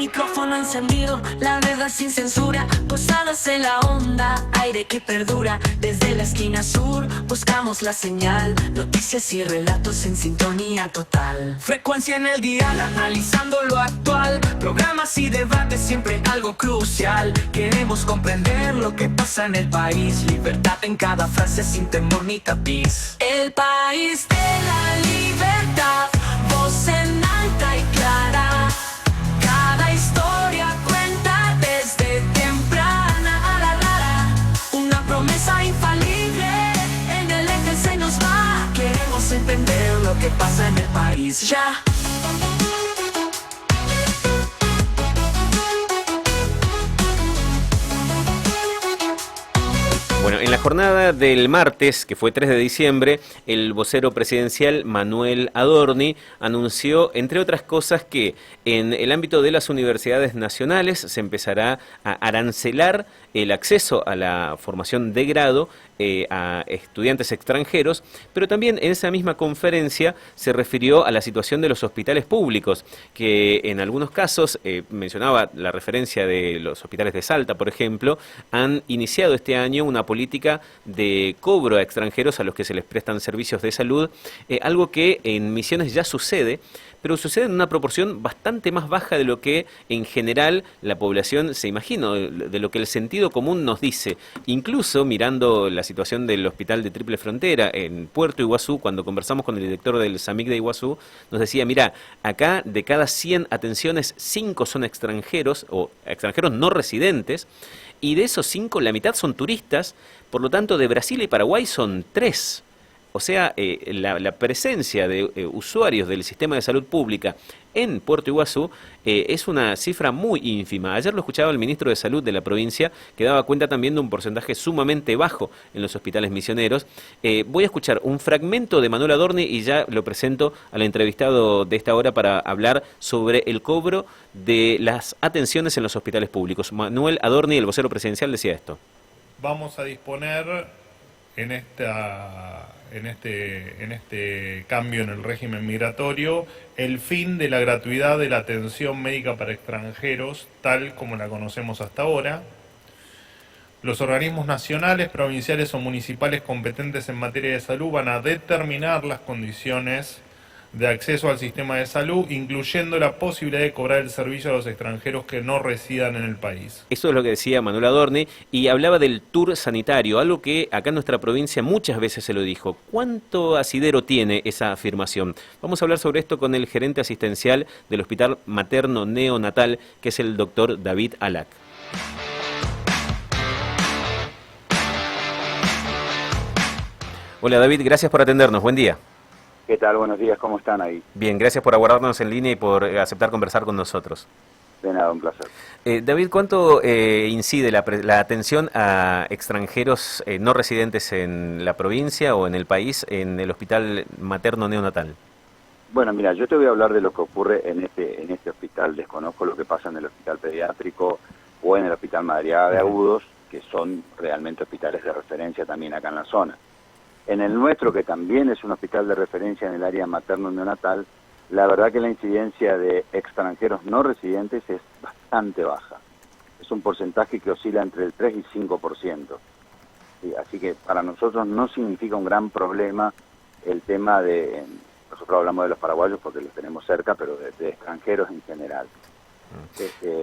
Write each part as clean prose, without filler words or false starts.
micrófono encendido, la verdad sin censura, posadas en la onda, aire que perdura. Desde la esquina sur buscamos la señal, noticias y relatos en sintonía total. Frecuencia en el dial, analizando lo actual, programas y debates, siempre algo crucial. Queremos comprender lo que pasa en el país, libertad en cada frase sin temor ni tapiz. El país de la libertad, voz en alta y clara. Cada historia cuenta desde temprana a la rara. Una promesa infalible, en el eje se nos va. Queremos entender lo que pasa en el país ya. Bueno, en la jornada del martes, que fue 3 de diciembre, el vocero presidencial Manuel Adorni anunció, entre otras cosas, que en el ámbito de las universidades nacionales se empezará a arancelar el acceso a la formación de grado a estudiantes extranjeros, pero también en esa misma conferencia se refirió a la situación de los hospitales públicos, que en algunos casos, mencionaba la referencia de los hospitales de Salta, por ejemplo, han iniciado este año una política de cobro a extranjeros a los que se les prestan servicios de salud, algo que en Misiones ya sucede, pero sucede en una proporción bastante más baja de lo que en general la población se imagina, de lo que el sentido común nos dice. Incluso mirando la situación del hospital de Triple Frontera en Puerto Iguazú, cuando conversamos con el director del SAMIC de Iguazú, nos decía, mira, acá de cada 100 atenciones, 5 son extranjeros o extranjeros no residentes, y de esos 5 la mitad son turistas, por lo tanto de Brasil y Paraguay son 3. O sea, la presencia de usuarios del sistema de salud pública en Puerto Iguazú es una cifra muy ínfima. Ayer lo escuchaba el ministro de Salud de la provincia, que daba cuenta también de un porcentaje sumamente bajo en los hospitales misioneros. Voy a escuchar un fragmento de Manuel Adorni y ya lo presento al entrevistado de esta hora para hablar sobre el cobro de las atenciones en los hospitales públicos. Manuel Adorni, el vocero presidencial, decía esto. Vamos a disponer en este cambio en el régimen migratorio el fin de la gratuidad de la atención médica para extranjeros, tal como la conocemos hasta ahora. Los organismos nacionales, provinciales o municipales competentes en materia de salud van a determinar las condiciones de acceso al sistema de salud, incluyendo la posibilidad de cobrar el servicio a los extranjeros que no residan en el país. Eso es lo que decía Manuel Adorni, y hablaba del tour sanitario, algo que acá en nuestra provincia muchas veces se lo dijo. ¿Cuánto asidero tiene esa afirmación? Vamos a hablar sobre esto con el gerente asistencial del Hospital Materno Neonatal, que es el doctor David Alac. Hola David, gracias por atendernos, buen día. ¿Qué tal? Buenos días, ¿cómo están ahí? Bien, gracias por aguardarnos en línea y por aceptar conversar con nosotros. De nada, un placer. David, ¿cuánto incide la atención a extranjeros no residentes en la provincia o en el país en el Hospital Materno Neonatal? Bueno, mira, yo te voy a hablar de lo que ocurre en este hospital. Desconozco lo que pasa en el hospital pediátrico o en el hospital Madariaga de Agudos, que son realmente hospitales de referencia también acá en la zona. En el nuestro, que también es un hospital de referencia en el área materno-neonatal, la verdad que la incidencia de extranjeros no residentes es bastante baja. Es un porcentaje que oscila entre el 3 y 5%. Sí, así que para nosotros no significa un gran problema el tema de... Nosotros hablamos de los paraguayos porque los tenemos cerca, pero de extranjeros en general.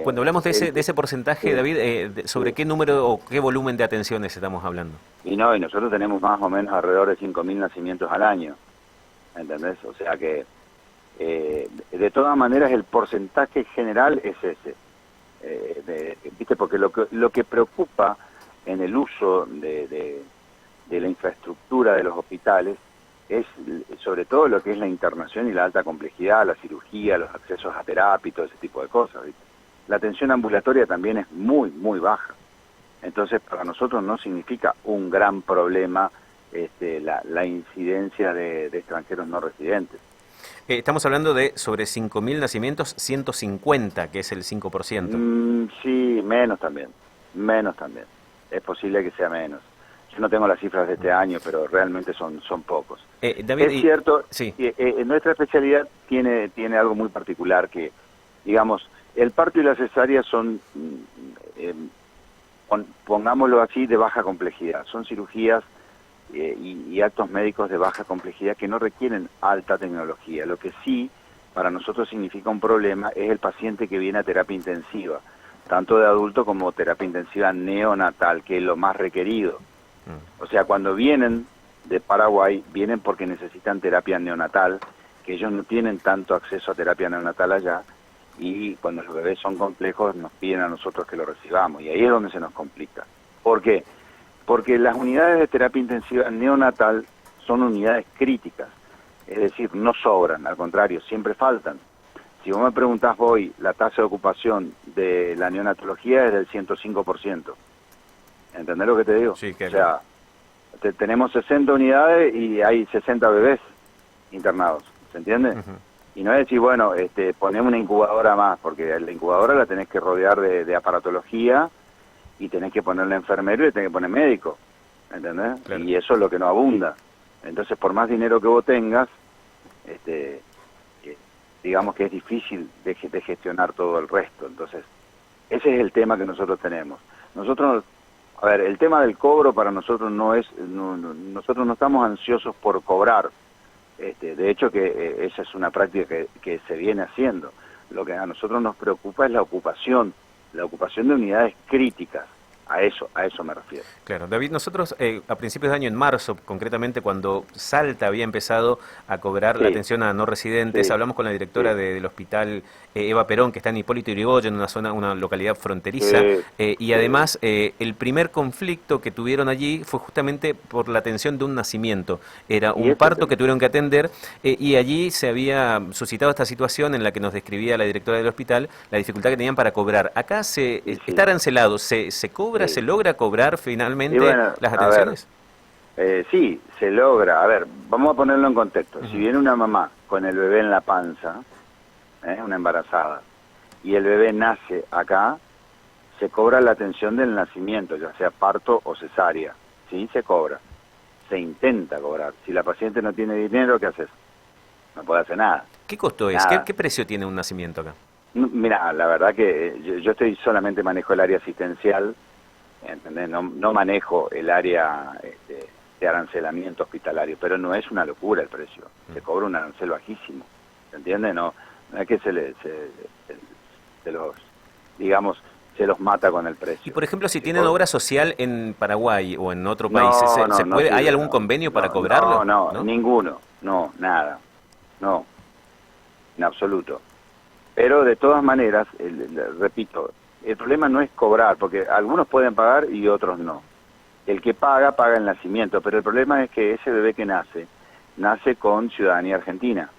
Cuando hablamos de ese porcentaje, David, ¿sobre qué número o qué volumen de atenciones estamos hablando? Y nosotros tenemos más o menos alrededor de 5.000 nacimientos al año, ¿entendés? O sea que, de todas maneras, el porcentaje general es ese. ¿Viste? Porque lo que preocupa en el uso de la infraestructura de los hospitales es sobre todo lo que es la internación y la alta complejidad, la cirugía, los accesos a terapia y todo ese tipo de cosas, ¿viste? La atención ambulatoria también es muy, muy baja. Entonces, para nosotros no significa un gran problema la incidencia de extranjeros no residentes. Estamos hablando de sobre 5.000 nacimientos, 150, que es el 5%. Sí, menos también. Es posible que sea menos. Yo no tengo las cifras de este año, pero realmente son pocos. David, es cierto sí. que nuestra especialidad tiene algo muy particular que, digamos, el parto y la cesárea son, pongámoslo así, de baja complejidad. Son cirugías y actos médicos de baja complejidad que no requieren alta tecnología. Lo que sí para nosotros significa un problema es el paciente que viene a terapia intensiva, tanto de adulto como terapia intensiva neonatal, que es lo más requerido. O sea, cuando vienen de Paraguay, vienen porque necesitan terapia neonatal, que ellos no tienen tanto acceso a terapia neonatal allá, y cuando los bebés son complejos nos piden a nosotros que lo recibamos, y ahí es donde se nos complica. ¿Por qué? Porque las unidades de terapia intensiva neonatal son unidades críticas, es decir, no sobran, al contrario, siempre faltan. Si vos me preguntás hoy, la tasa de ocupación de la neonatología es del 105%. ¿Entendés lo que te digo? Sí, claro. O sea, tenemos 60 unidades y hay 60 bebés internados, ¿se entiende? Y no es decir, bueno, ponemos una incubadora más, porque la incubadora la tenés que rodear de aparatología y tenés que ponerle enfermero y tenés que poner médico, ¿entendés? Claro. Y eso es lo que no abunda. Entonces, por más dinero que vos tengas, digamos que es difícil de gestionar todo el resto. Entonces, ese es el tema que nosotros tenemos. Nosotros, a ver, el tema del cobro para nosotros no es, nosotros no estamos ansiosos por cobrar. De hecho, que esa es una práctica que se viene haciendo. Lo que a nosotros nos preocupa es la ocupación de unidades críticas. A eso me refiero. Claro, David, nosotros a principios de año, en marzo, concretamente cuando Salta había empezado a cobrar la atención a no residentes, hablamos con la directora del hospital Eva Perón, que está en Hipólito Yrigoyen, en una localidad fronteriza, y además el primer conflicto que tuvieron allí fue justamente por la atención de un nacimiento. Era un parto que tuvieron que atender, y allí se había suscitado esta situación en la que nos describía la directora del hospital, la dificultad que tenían para cobrar. Acá está arancelado, ¿se cobra? ¿Se logra cobrar finalmente las atenciones? Sí, se logra. A ver, vamos a ponerlo en contexto. Si viene una mamá con el bebé en la panza, una embarazada, y el bebé nace acá, se cobra la atención del nacimiento, ya sea parto o cesárea. Sí, se cobra. Se intenta cobrar. Si la paciente no tiene dinero, ¿qué haces? No puede hacer nada. ¿Qué costo es? ¿Qué precio tiene un nacimiento acá? Mira, la verdad que yo solamente manejo el área asistencial, ¿entendés? No manejo el área de arancelamiento hospitalario, pero no es una locura el precio. Se cobra un arancel bajísimo, ¿se entiende? No es que se los mata con el precio. Y por ejemplo, si tienen obra social en Paraguay o en otro país, ¿hay algún convenio para cobrarlo? No, ninguno, nada, en absoluto. Pero de todas maneras, repito, el problema no es cobrar, porque algunos pueden pagar y otros no. El que paga el nacimiento, pero el problema es que ese bebé que nace con ciudadanía argentina.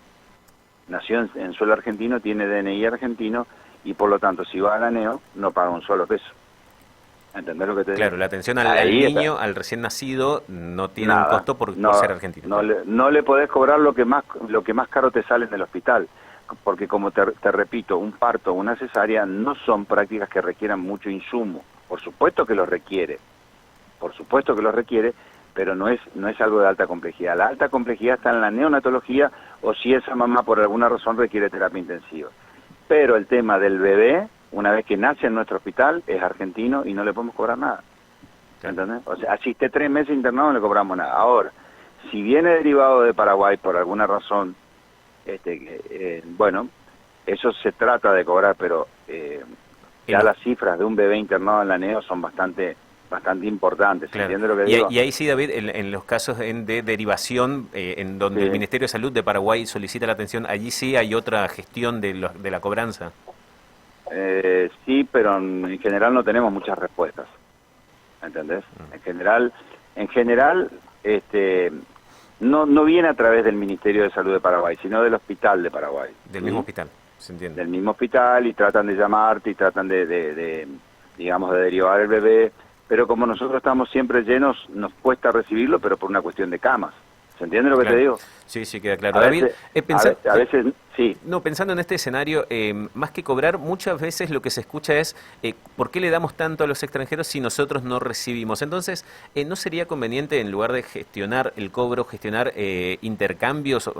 Nació en suelo argentino, tiene DNI argentino, y por lo tanto, si va a la NEO, no paga un solo peso. ¿Entendés lo que te digo? Claro, la atención al niño, al recién nacido, no tiene un costo por ser argentino. No le podés cobrar lo que más caro te sale en el hospital. Porque como te repito, un parto o una cesárea no son prácticas que requieran mucho insumo. Por supuesto que lo requiere, pero no es algo de alta complejidad. La alta complejidad está en la neonatología o si esa mamá por alguna razón requiere terapia intensiva. Pero el tema del bebé, una vez que nace en nuestro hospital, es argentino y no le podemos cobrar nada. ¿Entendés? O sea, así esté 3 meses internado no le cobramos nada. Ahora, si viene derivado de Paraguay por alguna razón, bueno, eso se trata de cobrar, pero ya las cifras de un bebé internado en la NEO son bastante importantes. Claro. ¿Entiendes lo que digo? Y ahí sí, David, en los casos de derivación, en donde el Ministerio de Salud de Paraguay solicita la atención, allí sí hay otra gestión de la cobranza. Sí, pero en general no tenemos muchas respuestas. ¿Entendés? En general, no viene a través del Ministerio de Salud de Paraguay, sino del Hospital de Paraguay. Del mismo hospital, se entiende. Del mismo hospital, y tratan de llamarte y tratan de derivar el bebé, pero como nosotros estamos siempre llenos, nos cuesta recibirlo, pero por una cuestión de camas, ¿Se entiende lo que Claro. te digo? Sí, sí, queda claro. A David, veces, pensa- a veces sí. no, pensando en este escenario, más que cobrar, muchas veces lo que se escucha es ¿por qué le damos tanto a los extranjeros si nosotros no recibimos? Entonces, ¿no sería conveniente, en lugar de gestionar el cobro, gestionar intercambios,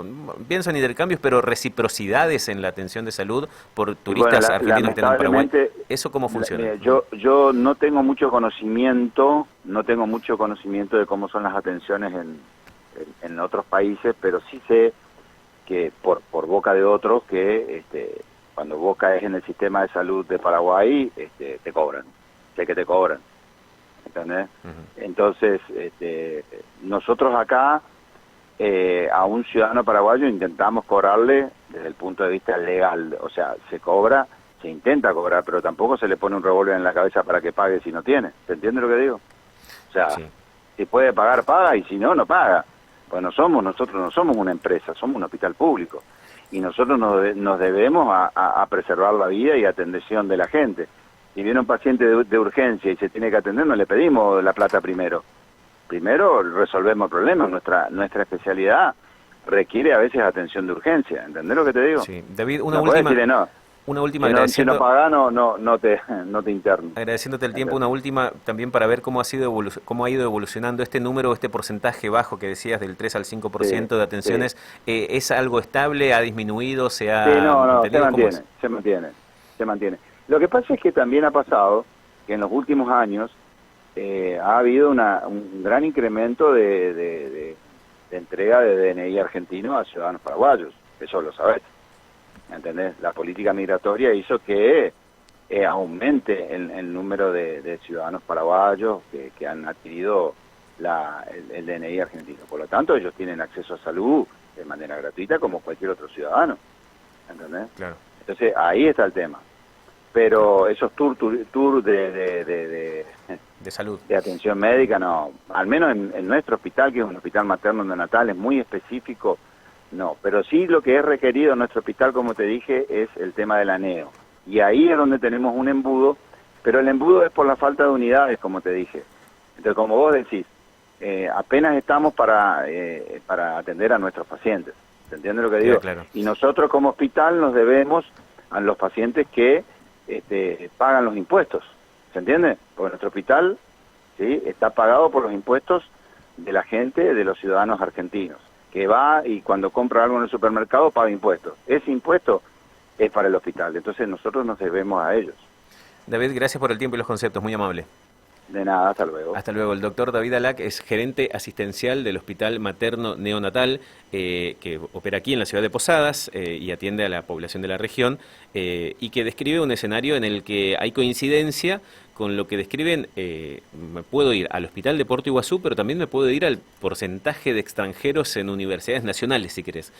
pienso en intercambios, pero reciprocidades en la atención de salud por Y turistas bueno, argentinos que están en Paraguay? lamentablemente, ¿Eso cómo funciona? mira, yo no tengo mucho conocimiento, de cómo son las atenciones en otros países, pero sí sé que por boca de otros que cuando vos caes en el sistema de salud de Paraguay, te cobran, sé que te cobran, ¿entendés? Ujú. Entonces, nosotros acá a un ciudadano paraguayo intentamos cobrarle desde el punto de vista legal, o sea, se intenta cobrar, pero tampoco se le pone un revólver en la cabeza para que pague si no tiene, ¿se entiende lo que digo? O sea, Sí. si puede pagar, paga, y si no, no paga. Pues nosotros no somos una empresa, somos un hospital público. Y nosotros nos debemos a preservar la vida y atención de la gente. Si viene un paciente de urgencia y se tiene que atender, no le pedimos la plata primero. Primero resolvemos el problema. Nuestra especialidad requiere a veces atención de urgencia. ¿Entendés lo que te digo? Sí. David, No podés decirle no. una última Si agradeciendo. no pagás, no te interno. Agradeciéndote el tiempo, una última también para ver cómo cómo ha ido evolucionando este número, este porcentaje bajo que decías del 3 al 5% de atenciones. ¿Es algo estable? ¿Ha disminuido? ¿Se ha Sí, no, mantenido? ¿Cómo es? se mantiene. Lo que pasa es que también ha pasado que en los últimos años ha habido un gran incremento de entrega de DNI argentino a ciudadanos paraguayos. Eso lo sabés. ¿Entendés? La política migratoria hizo que aumente el número de ciudadanos paraguayos que han adquirido el DNI argentino. Por lo tanto, ellos tienen acceso a salud de manera gratuita como cualquier otro ciudadano. ¿Entendés? Claro. Entonces, ahí está el tema. Pero esos tours De salud. de atención médica, no. Al menos en nuestro hospital, que es un hospital materno neonatal, es muy específico. No, pero sí lo que es requerido en nuestro hospital, como te dije, es el tema del aneo. Y ahí es donde tenemos un embudo, pero el embudo es por la falta de unidades, como te dije. Entonces, como vos decís, apenas estamos para atender a nuestros pacientes. ¿Se entiende lo que digo? Claro. Y nosotros como hospital nos debemos a los pacientes que pagan los impuestos. ¿Se entiende? Porque nuestro hospital, ¿sí?, está pagado por los impuestos de la gente, de los ciudadanos argentinos, que va y cuando compra algo en el supermercado paga impuestos. Ese impuesto es para el hospital, entonces nosotros nos debemos a ellos. David, gracias por el tiempo y los conceptos, muy amable. De nada, hasta luego. Hasta luego. El doctor David Alac es gerente asistencial del Hospital Materno Neonatal que opera aquí en la ciudad de Posadas y atiende a la población de la región y que describe un escenario en el que hay coincidencia con lo que describen. Me puedo ir al Hospital de Puerto Iguazú, pero también me puedo ir al porcentaje de extranjeros en universidades nacionales, si querés.